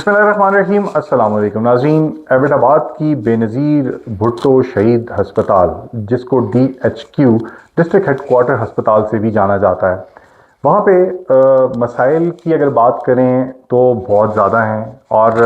बिस्मिल्लाहिर्रहमानिर्रहीम। अस्सलाम वालेकुम नाज़रीन। एबटाबाद की बेनज़ीर भुट्टो शहीद हस्पताल, जिसको DHQ डिस्ट्रिक्ट हेडक्वार्टर हस्पताल से भी जाना जाता है, वहाँ पे मसाइल की अगर बात करें तो बहुत ज़्यादा हैं। और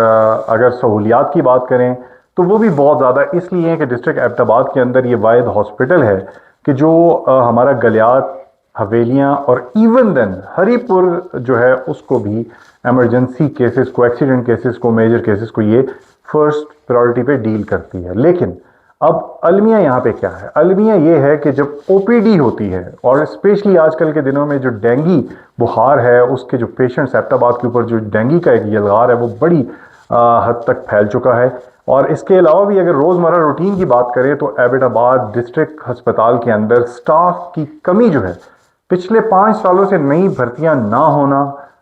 अगर सहूलियात की बात करें तो वो भी बहुत ज़्यादा इसलिए हैं कि डिस्ट्रिक्ट एबटाबाद के अंदर ये वाहिद हॉस्पिटल है कि जो हमारा गलियात, हवेलियाँ और इवन देन हरीपुर जो है उसको भी एमरजेंसी केसेस को, एक्सीडेंट केसेस को, मेजर केसेस को ये फर्स्ट प्रायोरिटी पे डील करती है। लेकिन अब अलमिया यहाँ पे क्या है? अलमिया ये है कि जब ओपीडी होती है और स्पेशली आजकल के दिनों में जो डेंगी बुखार है उसके जो पेशेंट्स, एबटाबाद के ऊपर जो डेंगी का एक यलगार है वो बड़ी हद तक फैल चुका है। और इसके अलावा भी अगर रोज़मर्रा रूटीन की बात करें तो एबटाबाद डिस्ट्रिक्ट अस्पताल के अंदर स्टाफ की कमी जो है, पिछले 5 सालों से नई भर्तियां ना होना,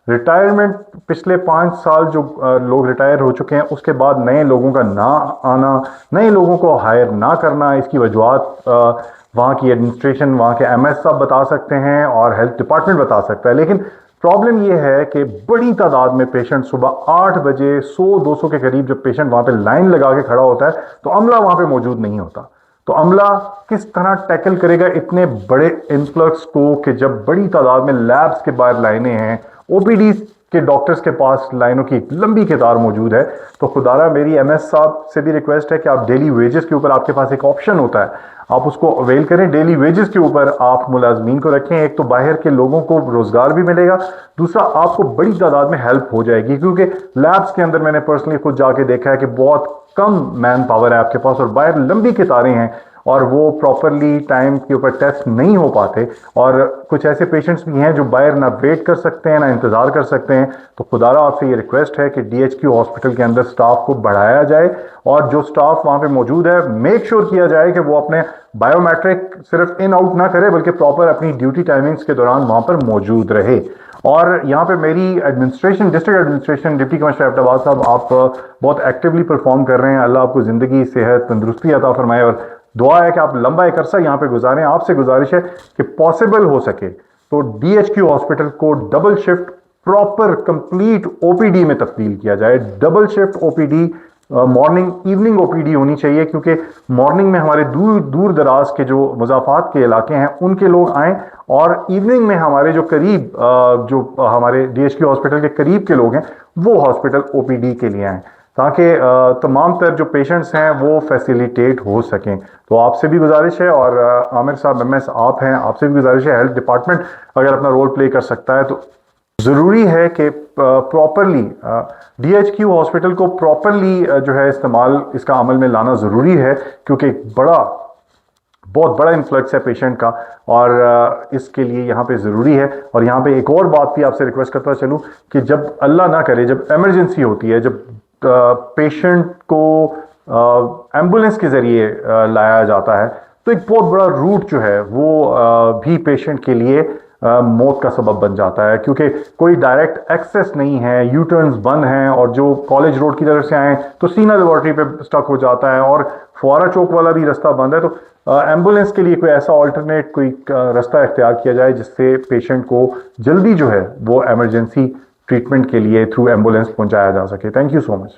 रिटायरमेंट पिछले 5 साल जो लोग रिटायर हो चुके हैं उसके बाद नए लोगों का ना आना, नए लोगों को हायर ना करना, इसकी वजूहत वहाँ की एडमिनिस्ट्रेशन, वहाँ के MS साहब बता सकते हैं और हेल्थ डिपार्टमेंट बता सकता है। लेकिन प्रॉब्लम यह है कि बड़ी तादाद में पेशेंट सुबह 8 बजे 100-200 के करीब जब पेशेंट वहाँ पे लाइन लगा के खड़ा होता है तो अमला वहाँ पे मौजूद नहीं होता। तो अमला किस तरह टैकल करेगा इतने बड़े इन्फ्लक्स को कि जब बड़ी तादाद में लैब्स के बाहर लाइनें हैं, ओपीडी के डॉक्टर्स के पास लाइनों की एक लंबी कतार मौजूद है। तो खुदारा मेरी MS साहब से भी रिक्वेस्ट है कि आप डेली वेजेस के ऊपर आपके पास एक ऑप्शन होता है, आप उसको अवेल करें। डेली वेजेस के ऊपर आप मुलाजमीन को रखें, एक तो बाहर के लोगों को रोजगार भी मिलेगा, दूसरा आपको बड़ी तादाद में हेल्प हो जाएगी। क्योंकि लैब्स के अंदर मैंने पर्सनली खुद जाके देखा है कि बहुत कम मैन पावर है आपके पास और बाहर लंबी कतारें हैं और वो प्रॉपरली टाइम के ऊपर टेस्ट नहीं हो पाते। और कुछ ऐसे पेशेंट्स भी हैं जो बाहर ना वेट कर सकते हैं ना इंतज़ार कर सकते हैं। तो खुदारा आपसे ये रिक्वेस्ट है कि DHQ हॉस्पिटल के अंदर स्टाफ को बढ़ाया जाए और जो स्टाफ वहाँ पे मौजूद है मेक श्योर किया जाए कि वो अपने बायोमेट्रिक सिर्फ इन आउट ना करे बल्कि प्रॉपर अपनी ड्यूटी टाइमिंग्स के दौरान वहाँ पर मौजूद रहे। और यहाँ पे मेरी administration, district administration, deputy commissioner Abbottabad साहब, आप बहुत एक्टिवली परफॉर्म कर रहे हैं। अल्लाह आपको ज़िंदगी, सेहत, तंदुरुस्ती अता फरमाए और दुआ है कि आप लंबा एक अरसा यहाँ पे गुजारें। आपसे गुजारिश है कि पॉसिबल हो सके तो DHQ हॉस्पिटल को double shift proper complete OPD में तब्दील किया जाए। Double shift OPD, morning evening OPD होनी चाहिए, क्योंकि मॉर्निंग में हमारे दूर दूर दराज के जो मुजाफात के इलाके हैं उनके लोग आएँ और इवनिंग में हमारे जो करीब जो हमारे DHQ हॉस्पिटल के करीब के लोग हैं वो हॉस्पिटल OPD के लिए आएँ, ताकि तमाम तर जो पेशेंट्स हैं वो फैसिलिटेट हो सकें। तो आपसे भी गुजारिश है और आमिर साहब MS आप हैं, आपसे भी गुजारिश है, हेल्थ डिपार्टमेंट अगर अपना रोल प्ले कर सकता है तो ज़रूरी है कि प्रॉपरली DHQ हॉस्पिटल को प्रॉपरली जो है इस्तेमाल, इसका अमल में लाना ज़रूरी है, क्योंकि एक बहुत बड़ा इन्फ्लक्स है पेशेंट का और इसके लिए यहाँ पे ज़रूरी है। और यहाँ पे एक और बात भी आपसे रिक्वेस्ट करता चलूँ कि जब अल्लाह ना करे, जब एमरजेंसी होती है, जब पेशेंट को एम्बुलेंस के ज़रिए लाया जाता है तो एक बहुत बड़ा रूट जो है वो भी पेशेंट के लिए मौत का सबब बन जाता है, क्योंकि कोई डायरेक्ट एक्सेस नहीं है, यू टर्न्स बंद हैं और जो कॉलेज रोड की तरफ से आए तो सीना लेबॉर्ट्री पे स्टक हो जाता है और फुआरा चौक वाला भी रास्ता बंद है। तो एम्बुलेंस के लिए कोई ऐसा ऑल्टरनेट कोई रास्ता इख्तियार किया जाए जिससे पेशेंट को जल्दी जो है वो एमरजेंसी ट्रीटमेंट के लिए थ्रू एम्बुलेंस पहुंचाया जा सके। Thank you so much.